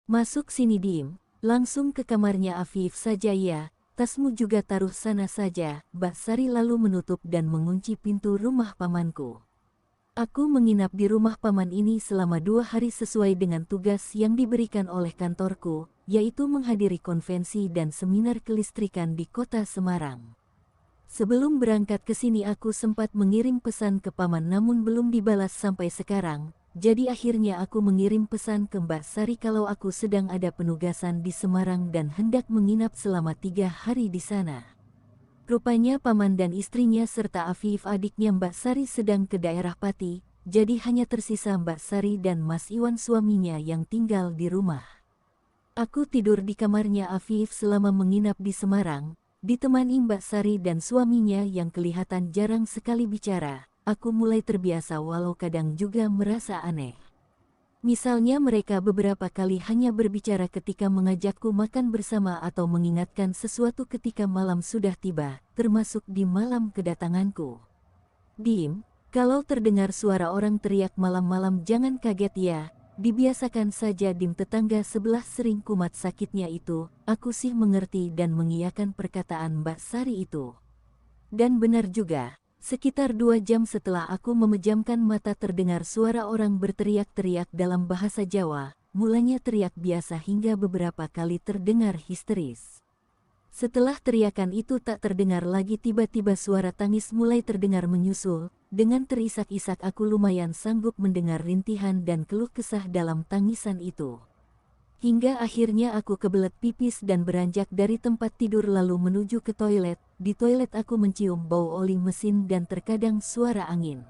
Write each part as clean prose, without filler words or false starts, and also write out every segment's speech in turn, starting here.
Masuk sini Dim, langsung ke kamarnya Afif saja ya, tasmu juga taruh sana saja. Mbak Sari lalu menutup dan mengunci pintu rumah pamanku. Aku menginap di rumah paman ini selama 2 hari sesuai dengan tugas yang diberikan oleh kantorku, yaitu menghadiri konvensi dan seminar kelistrikan di kota Semarang. Sebelum berangkat ke sini aku sempat mengirim pesan ke paman namun belum dibalas sampai sekarang. Jadi akhirnya aku mengirim pesan ke Mbak Sari kalau aku sedang ada penugasan di Semarang dan hendak menginap selama 3 hari di sana. Rupanya paman dan istrinya serta Afif adiknya Mbak Sari sedang ke daerah Pati, jadi hanya tersisa Mbak Sari dan Mas Iwan suaminya yang tinggal di rumah. Aku tidur di kamarnya Afif selama menginap di Semarang, ditemani Mbak Sari dan suaminya yang kelihatan jarang sekali bicara. Aku mulai terbiasa walau kadang juga merasa aneh. Misalnya mereka beberapa kali hanya berbicara ketika mengajakku makan bersama atau mengingatkan sesuatu ketika malam sudah tiba, termasuk di malam kedatanganku. Dim, kalau terdengar suara orang teriak malam-malam jangan kaget ya, dibiasakan saja Dim, tetangga sebelah sering kumat sakitnya itu. Aku sih mengerti dan mengiyakan perkataan Mbak Sari itu. Dan benar juga. Sekitar 2 jam setelah aku memejamkan mata terdengar suara orang berteriak-teriak dalam bahasa Jawa, mulanya teriak biasa hingga beberapa kali terdengar histeris. Setelah teriakan itu tak terdengar lagi tiba-tiba suara tangis mulai terdengar menyusul, dengan terisak-isak aku lumayan sanggup mendengar rintihan dan keluh kesah dalam tangisan itu. Hingga akhirnya aku kebelet pipis dan beranjak dari tempat tidur lalu menuju ke toilet. Di toilet aku mencium bau oli mesin dan terkadang suara angin.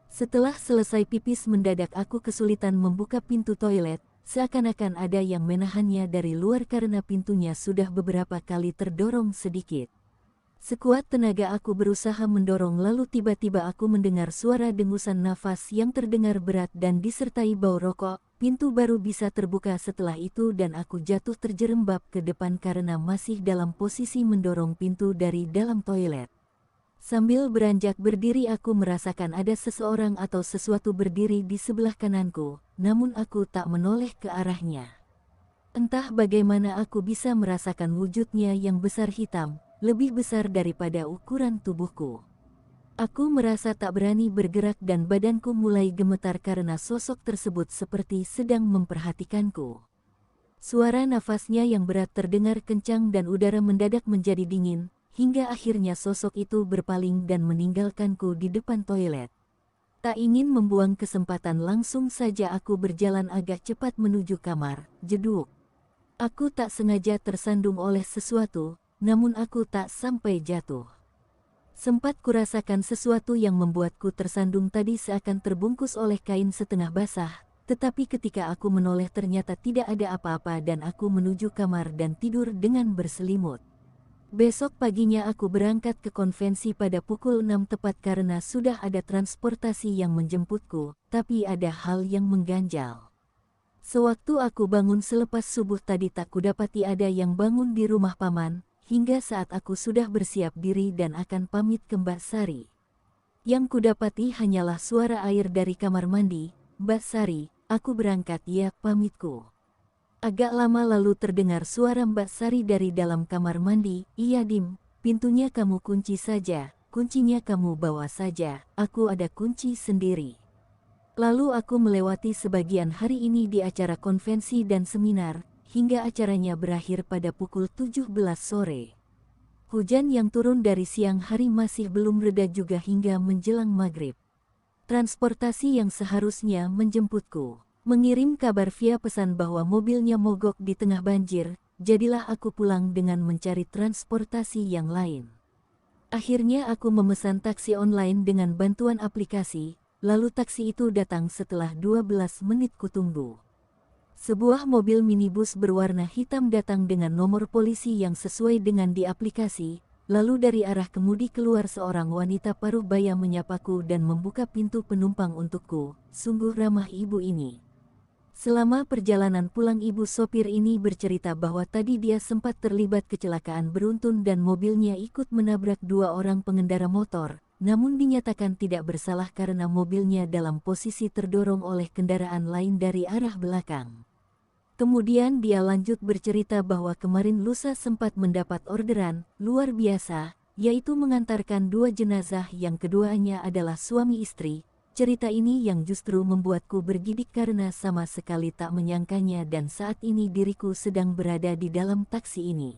Setelah selesai pipis mendadak aku kesulitan membuka pintu toilet, seakan-akan ada yang menahannya dari luar karena pintunya sudah beberapa kali terdorong sedikit. Sekuat tenaga aku berusaha mendorong lalu tiba-tiba aku mendengar suara dengusan nafas yang terdengar berat dan disertai bau rokok. Pintu baru bisa terbuka setelah itu dan aku jatuh terjerembab ke depan karena masih dalam posisi mendorong pintu dari dalam toilet. Sambil beranjak berdiri aku merasakan ada seseorang atau sesuatu berdiri di sebelah kananku, namun aku tak menoleh ke arahnya. Entah bagaimana aku bisa merasakan wujudnya yang besar hitam, lebih besar daripada ukuran tubuhku. Aku merasa tak berani bergerak dan badanku mulai gemetar karena sosok tersebut seperti sedang memperhatikanku. Suara nafasnya yang berat terdengar kencang dan udara mendadak menjadi dingin, hingga akhirnya sosok itu berpaling dan meninggalkanku di depan toilet. Tak ingin membuang kesempatan langsung saja aku berjalan agak cepat menuju kamar, jeduk. Aku tak sengaja tersandung oleh sesuatu, namun aku tak sampai jatuh. Sempat kurasakan sesuatu yang membuatku tersandung tadi seakan terbungkus oleh kain setengah basah, tetapi ketika aku menoleh ternyata tidak ada apa-apa dan aku menuju kamar dan tidur dengan berselimut. Besok paginya aku berangkat ke konvensi pada pukul 6 tepat karena sudah ada transportasi yang menjemputku, tapi ada hal yang mengganjal. Sewaktu aku bangun selepas subuh tadi tak kudapati ada yang bangun di rumah paman. Hingga saat aku sudah bersiap diri dan akan pamit ke Mbak Sari. Yang kudapati hanyalah suara air dari kamar mandi. Mbak Sari, aku berangkat ya, pamitku. Agak lama lalu terdengar suara Mbak Sari dari dalam kamar mandi. Iya Dim, pintunya kamu kunci saja, kuncinya kamu bawa saja, aku ada kunci sendiri. Lalu aku melewati sebagian hari ini di acara konvensi dan seminar, hingga acaranya berakhir pada pukul 17 sore. Hujan yang turun dari siang hari masih belum reda juga hingga menjelang maghrib. Transportasi yang seharusnya menjemputku mengirim kabar via pesan bahwa mobilnya mogok di tengah banjir, jadilah aku pulang dengan mencari transportasi yang lain. Akhirnya aku memesan taksi online dengan bantuan aplikasi, lalu taksi itu datang setelah 12 menit kutunggu. Sebuah mobil minibus berwarna hitam datang dengan nomor polisi yang sesuai dengan di aplikasi, lalu dari arah kemudi keluar seorang wanita paruh baya menyapaku dan membuka pintu penumpang untukku. Sungguh ramah ibu ini. Selama perjalanan pulang ibu sopir ini bercerita bahwa tadi dia sempat terlibat kecelakaan beruntun dan mobilnya ikut menabrak 2 orang pengendara motor, namun dinyatakan tidak bersalah karena mobilnya dalam posisi terdorong oleh kendaraan lain dari arah belakang. Kemudian dia lanjut bercerita bahwa kemarin lusa sempat mendapat orderan luar biasa, yaitu mengantarkan 2 jenazah yang keduanya adalah suami istri. Cerita ini yang justru membuatku bergidik karena sama sekali tak menyangkanya dan saat ini diriku sedang berada di dalam taksi ini.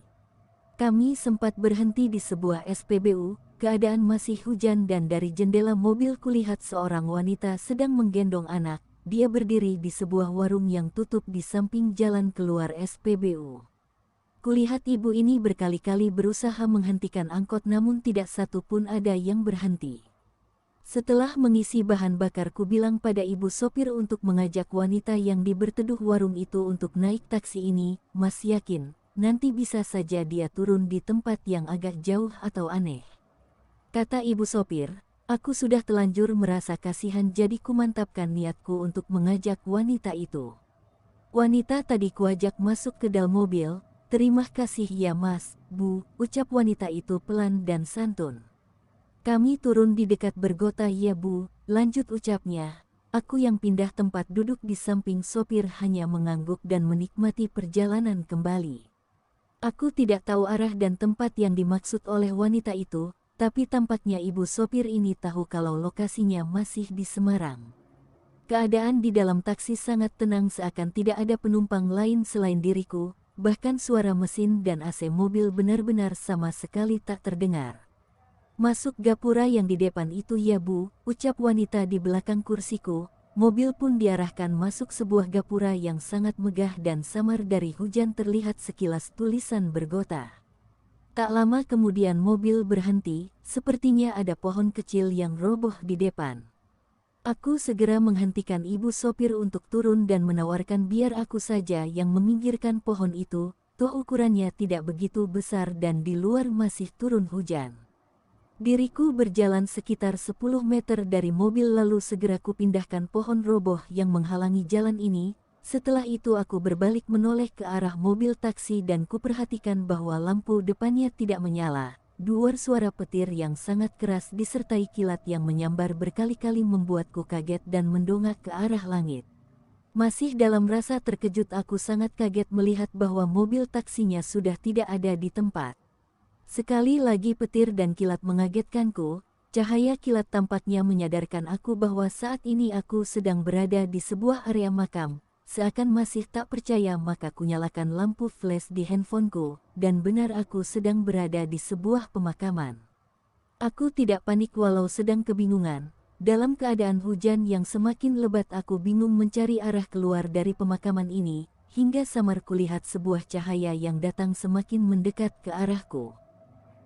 Kami sempat berhenti di sebuah SPBU, keadaan masih hujan dan dari jendela mobil kulihat seorang wanita sedang menggendong anak. Dia berdiri di sebuah warung yang tutup di samping jalan keluar SPBU. Kulihat ibu ini berkali-kali berusaha menghentikan angkot namun tidak satu pun ada yang berhenti. Setelah mengisi bahan bakar ku bilang pada ibu sopir untuk mengajak wanita yang berteduh warung itu untuk naik taksi ini. Mas yakin, nanti bisa saja dia turun di tempat yang agak jauh atau aneh. Kata ibu sopir. Aku sudah telanjur merasa kasihan jadi kumantapkan niatku untuk mengajak wanita itu. Wanita tadi kuajak masuk ke dalam mobil. Terima kasih ya mas, bu, ucap wanita itu pelan dan santun. Kami turun di dekat bergota ya bu, lanjut ucapnya. Aku yang pindah tempat duduk di samping sopir hanya mengangguk dan menikmati perjalanan kembali. Aku tidak tahu arah dan tempat yang dimaksud oleh wanita itu. Tapi tampaknya ibu sopir ini tahu kalau lokasinya masih di Semarang. Keadaan di dalam taksi sangat tenang seakan tidak ada penumpang lain selain diriku, bahkan suara mesin dan AC mobil benar-benar sama sekali tak terdengar. Masuk gapura yang di depan itu ya bu, ucap wanita di belakang kursiku. Mobil pun diarahkan masuk sebuah gapura yang sangat megah dan samar dari hujan terlihat sekilas tulisan bergota. Tak lama kemudian mobil berhenti, sepertinya ada pohon kecil yang roboh di depan. Aku segera menghentikan ibu sopir untuk turun dan menawarkan biar aku saja yang meminggirkan pohon itu, toh ukurannya tidak begitu besar dan di luar masih turun hujan. Diriku berjalan sekitar 10 meter dari mobil lalu segera kupindahkan pohon roboh yang menghalangi jalan ini. Setelah itu aku berbalik menoleh ke arah mobil taksi dan kuperhatikan bahwa lampu depannya tidak menyala. Duar suara petir yang sangat keras disertai kilat yang menyambar berkali-kali membuatku kaget dan mendongak ke arah langit. Masih dalam rasa terkejut aku sangat kaget melihat bahwa mobil taksinya sudah tidak ada di tempat. Sekali lagi petir dan kilat mengagetkanku. Cahaya kilat tampaknya menyadarkan aku bahwa saat ini aku sedang berada di sebuah area makam. Seakan masih tak percaya maka kunyalakan lampu flash di handphoneku, dan benar aku sedang berada di sebuah pemakaman. Aku tidak panik walau sedang kebingungan. Dalam keadaan hujan yang semakin lebat aku bingung mencari arah keluar dari pemakaman ini, hingga samar kulihat sebuah cahaya yang datang semakin mendekat ke arahku.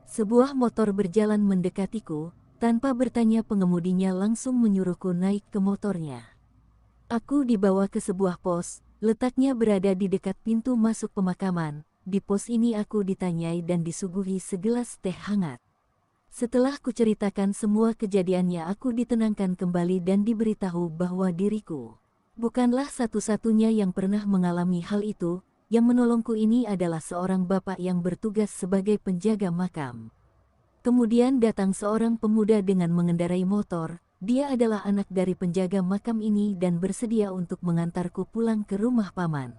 Sebuah motor berjalan mendekatiku, tanpa bertanya pengemudinya langsung menyuruhku naik ke motornya. Aku dibawa ke sebuah pos, letaknya berada di dekat pintu masuk pemakaman. Di pos ini aku ditanyai dan disuguhi segelas teh hangat. Setelah kuceritakan semua kejadiannya aku ditenangkan kembali dan diberitahu bahwa diriku bukanlah satu-satunya yang pernah mengalami hal itu. Yang menolongku ini adalah seorang bapak yang bertugas sebagai penjaga makam. Kemudian datang seorang pemuda dengan mengendarai motor. Dia adalah anak dari penjaga makam ini dan bersedia untuk mengantarku pulang ke rumah paman.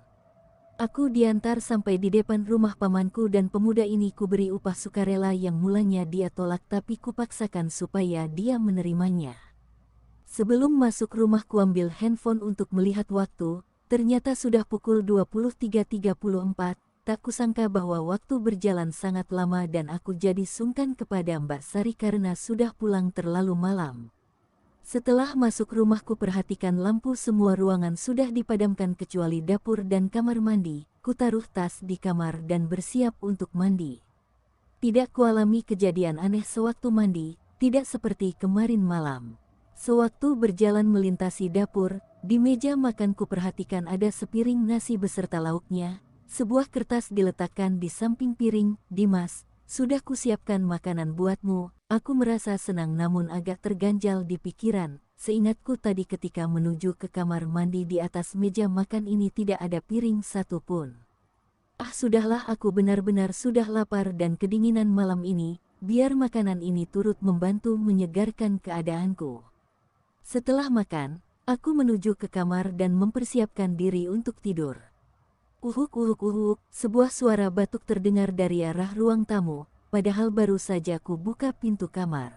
Aku diantar sampai di depan rumah pamanku dan pemuda ini kuberi upah sukarela yang mulanya dia tolak tapi kupaksakan supaya dia menerimanya. Sebelum masuk rumah kuambil handphone untuk melihat waktu, ternyata sudah pukul 23.34. Tak kusangka bahwa waktu berjalan sangat lama dan aku jadi sungkan kepada Mbak Sari karena sudah pulang terlalu malam. Setelah masuk rumahku perhatikan lampu semua ruangan sudah dipadamkan kecuali dapur dan kamar mandi. Kutaruh tas di kamar dan bersiap untuk mandi. Tidak kualami kejadian aneh sewaktu mandi, tidak seperti kemarin malam. Sewaktu berjalan melintasi dapur, di meja makan kuperhatikan ada sepiring nasi beserta lauknya. Sebuah kertas diletakkan di samping piring. Dimas, sudah kusiapkan makanan buatmu. Aku merasa senang namun agak terganjal di pikiran. Seingatku tadi ketika menuju ke kamar mandi di atas meja makan ini tidak ada piring satu pun. Sudahlah aku benar-benar sudah lapar dan kedinginan malam ini. Biar makanan ini turut membantu menyegarkan keadaanku. Setelah makan, aku menuju ke kamar dan mempersiapkan diri untuk tidur. Uhuk, sebuah suara batuk terdengar dari arah ruang tamu, padahal baru saja ku buka pintu kamar.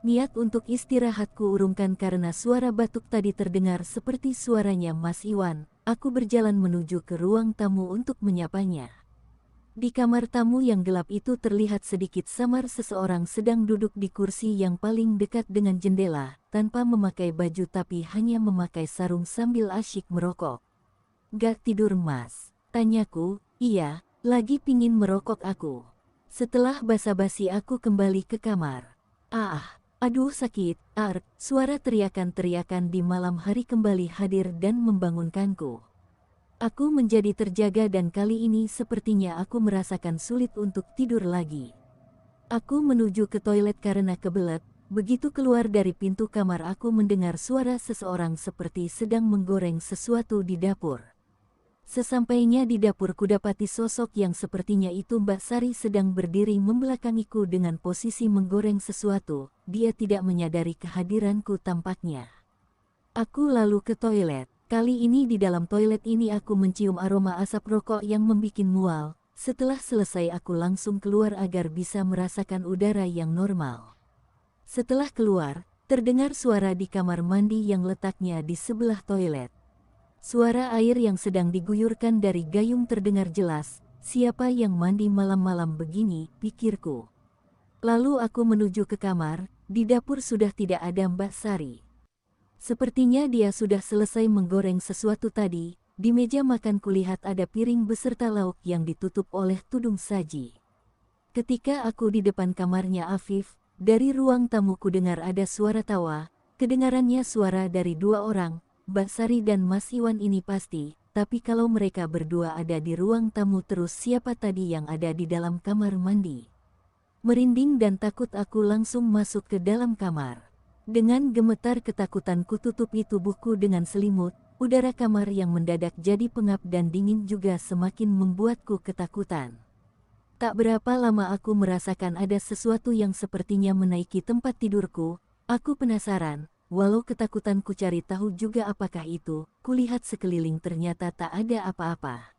Niat untuk istirahatku urungkan karena suara batuk tadi terdengar seperti suaranya Mas Iwan. Aku berjalan menuju ke ruang tamu untuk menyapanya. Di kamar tamu yang gelap itu terlihat sedikit samar seseorang sedang duduk di kursi yang paling dekat dengan jendela, tanpa memakai baju tapi hanya memakai sarung sambil asyik merokok. "Gak tidur Mas?" tanyaku. "Iya, lagi pingin merokok aku." Setelah basa-basi aku kembali ke kamar. Aduh sakit, suara teriakan-teriakan di malam hari kembali hadir dan membangunkanku. Aku menjadi terjaga dan kali ini sepertinya aku merasakan sulit untuk tidur lagi. Aku menuju ke toilet karena kebelet. Begitu keluar dari pintu kamar aku mendengar suara seseorang seperti sedang menggoreng sesuatu di dapur. Sesampainya di dapur kudapati sosok yang sepertinya itu Mbak Sari sedang berdiri membelakangiku dengan posisi menggoreng sesuatu. Dia tidak menyadari kehadiranku tampaknya. Aku lalu ke toilet. Kali ini di dalam toilet ini aku mencium aroma asap rokok yang membikin mual. Setelah selesai aku langsung keluar agar bisa merasakan udara yang normal. Setelah keluar, terdengar suara di kamar mandi yang letaknya di sebelah toilet. Suara air yang sedang diguyurkan dari gayung terdengar jelas. Siapa yang mandi malam-malam begini, pikirku. Lalu aku menuju ke kamar. Di dapur sudah tidak ada Mbak Sari. Sepertinya dia sudah selesai menggoreng sesuatu tadi. Di meja makan kulihat ada piring beserta lauk yang ditutup oleh tudung saji. Ketika aku di depan kamarnya Afif, dari ruang tamu ku dengar ada suara tawa. Kedengarannya suara dari dua orang, Mbak Sari dan Mas Iwan ini pasti. Tapi kalau mereka berdua ada di ruang tamu terus siapa tadi yang ada di dalam kamar mandi? Merinding dan takut aku langsung masuk ke dalam kamar. Dengan gemetar ketakutan kututupi tubuhku dengan selimut, udara kamar yang mendadak jadi pengap dan dingin juga semakin membuatku ketakutan. Tak berapa lama aku merasakan ada sesuatu yang sepertinya menaiki tempat tidurku. Aku penasaran, walau ketakutanku cari tahu juga apakah itu, kulihat sekeliling ternyata tak ada apa-apa.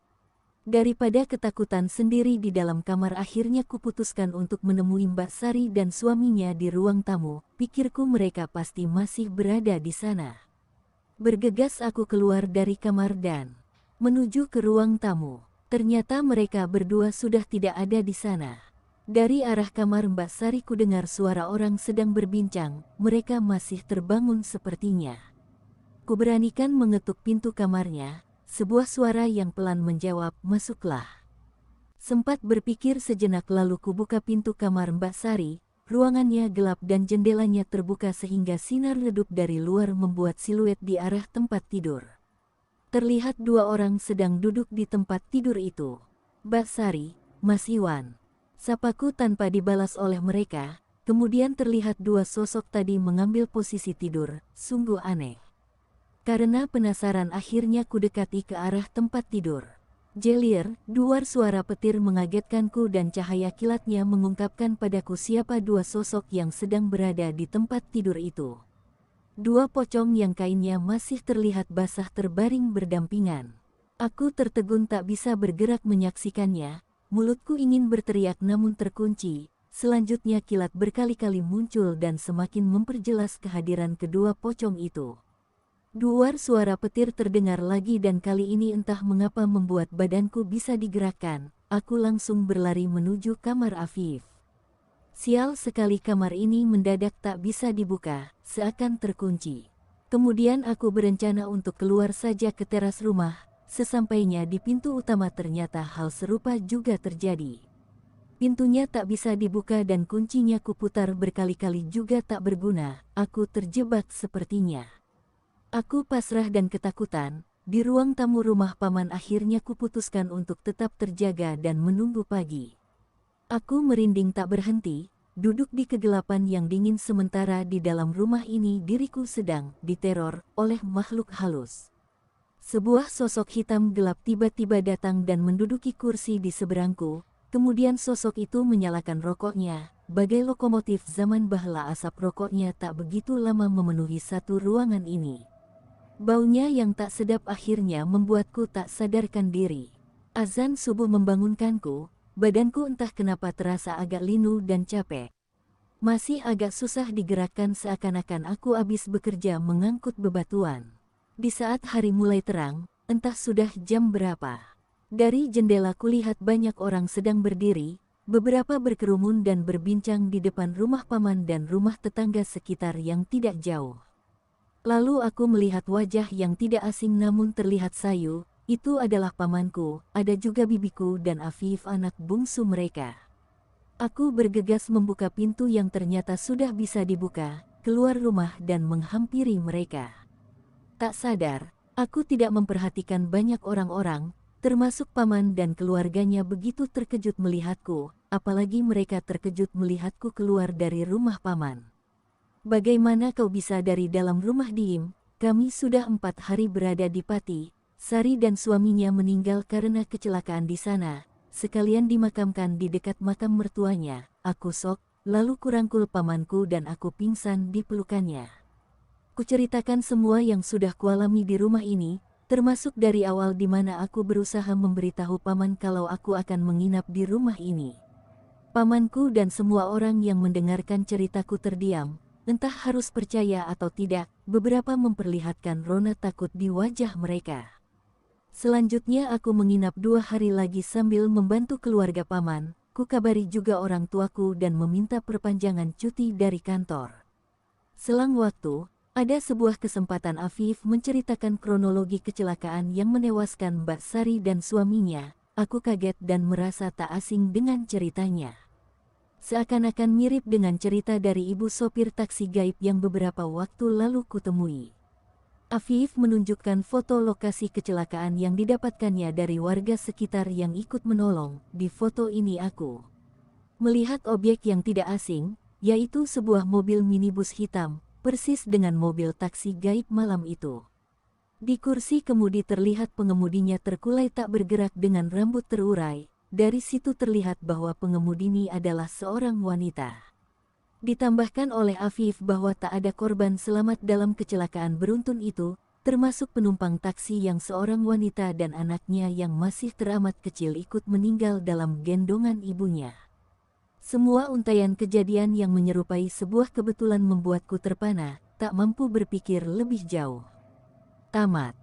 Daripada ketakutan sendiri di dalam kamar akhirnya kuputuskan untuk menemui Mbak Sari dan suaminya di ruang tamu, pikirku mereka pasti masih berada di sana. Bergegas aku keluar dari kamar dan menuju ke ruang tamu. Ternyata mereka berdua sudah tidak ada di sana. Dari arah kamar Mbak Sari kudengar suara orang sedang berbincang, mereka masih terbangun sepertinya. Kuberanikan mengetuk pintu kamarnya. Sebuah suara yang pelan menjawab, "Masuklah." Sempat berpikir sejenak lalu kubuka pintu kamar Mbak Sari. Ruangannya gelap dan jendelanya terbuka sehingga sinar redup dari luar membuat siluet di arah tempat tidur. Terlihat dua orang sedang duduk di tempat tidur itu. "Mbak Sari, Mas Iwan." Sapaku tanpa dibalas oleh mereka. Kemudian terlihat dua sosok tadi mengambil posisi tidur. Sungguh aneh. Karena penasaran akhirnya kudekati ke arah tempat tidur. "Jelir," duar suara petir mengagetkanku dan cahaya kilatnya mengungkapkan padaku siapa dua sosok yang sedang berada di tempat tidur itu. Dua pocong yang kainnya masih terlihat basah terbaring berdampingan. Aku tertegun tak bisa bergerak menyaksikannya. Mulutku ingin berteriak namun terkunci. Selanjutnya kilat berkali-kali muncul dan semakin memperjelas kehadiran kedua pocong itu. Duar suara petir terdengar lagi dan kali ini entah mengapa membuat badanku bisa digerakkan. Aku langsung berlari menuju kamar Afif. Sial sekali kamar ini mendadak tak bisa dibuka, seakan terkunci. Kemudian aku berencana untuk keluar saja ke teras rumah. Sesampainya di pintu utama ternyata hal serupa juga terjadi. Pintunya tak bisa dibuka dan kuncinya kuputar berkali-kali juga tak berguna. Aku terjebak sepertinya. Aku pasrah dan ketakutan. Di ruang tamu rumah paman akhirnya kuputuskan untuk tetap terjaga dan menunggu pagi. Aku merinding tak berhenti, duduk di kegelapan yang dingin sementara di dalam rumah ini diriku sedang diteror oleh makhluk halus. Sebuah sosok hitam gelap tiba-tiba datang dan menduduki kursi di seberangku. Kemudian sosok itu menyalakan rokoknya. Bagai lokomotif zaman bahla asap rokoknya tak begitu lama memenuhi satu ruangan ini. Baunya yang tak sedap akhirnya membuatku tak sadarkan diri. Azan subuh membangunkanku, badanku entah kenapa terasa agak linu dan capek. Masih agak susah digerakkan seakan-akan aku habis bekerja mengangkut bebatuan. Di saat hari mulai terang, entah sudah jam berapa. Dari jendela kulihat banyak orang sedang berdiri, beberapa berkerumun dan berbincang di depan rumah paman dan rumah tetangga sekitar yang tidak jauh. Lalu aku melihat wajah yang tidak asing namun terlihat sayu, itu adalah pamanku, ada juga bibiku dan Afif anak bungsu mereka. Aku bergegas membuka pintu yang ternyata sudah bisa dibuka, keluar rumah dan menghampiri mereka. Tak sadar, aku tidak memperhatikan banyak orang-orang, termasuk paman dan keluarganya begitu terkejut melihatku, apalagi mereka terkejut melihatku keluar dari rumah paman. Bagaimana kau bisa dari dalam rumah diem? Kami sudah 4 hari berada di Pati. Sari dan suaminya meninggal karena kecelakaan di sana, sekalian dimakamkan di dekat makam mertuanya. Aku sok, lalu kurangkul pamanku dan aku pingsan di pelukannya. Kuceritakan semua yang sudah kualami di rumah ini, termasuk dari awal di mana aku berusaha memberitahu paman kalau aku akan menginap di rumah ini. Pamanku dan semua orang yang mendengarkan ceritaku terdiam, entah harus percaya atau tidak, beberapa memperlihatkan rona takut di wajah mereka. Selanjutnya aku menginap 2 hari lagi sambil membantu keluarga paman, ku kabari juga orang tuaku dan meminta perpanjangan cuti dari kantor. Selang waktu, ada sebuah kesempatan Afif menceritakan kronologi kecelakaan yang menewaskan Mbak Sari dan suaminya. Aku kaget dan merasa tak asing dengan ceritanya. Seakan-akan mirip dengan cerita dari ibu sopir taksi gaib yang beberapa waktu lalu kutemui. Afif menunjukkan foto lokasi kecelakaan yang didapatkannya dari warga sekitar yang ikut menolong. Di foto ini aku melihat objek yang tidak asing, yaitu sebuah mobil minibus hitam, persis dengan mobil taksi gaib malam itu. Di kursi kemudi terlihat pengemudinya terkulai tak bergerak dengan rambut terurai. Dari situ terlihat bahwa pengemudi ini adalah seorang wanita. Ditambahkan oleh Afif bahwa tak ada korban selamat dalam kecelakaan beruntun itu, termasuk penumpang taksi yang seorang wanita dan anaknya yang masih teramat kecil ikut meninggal dalam gendongan ibunya. Semua untaian kejadian yang menyerupai sebuah kebetulan membuatku terpana, tak mampu berpikir lebih jauh. Tamat.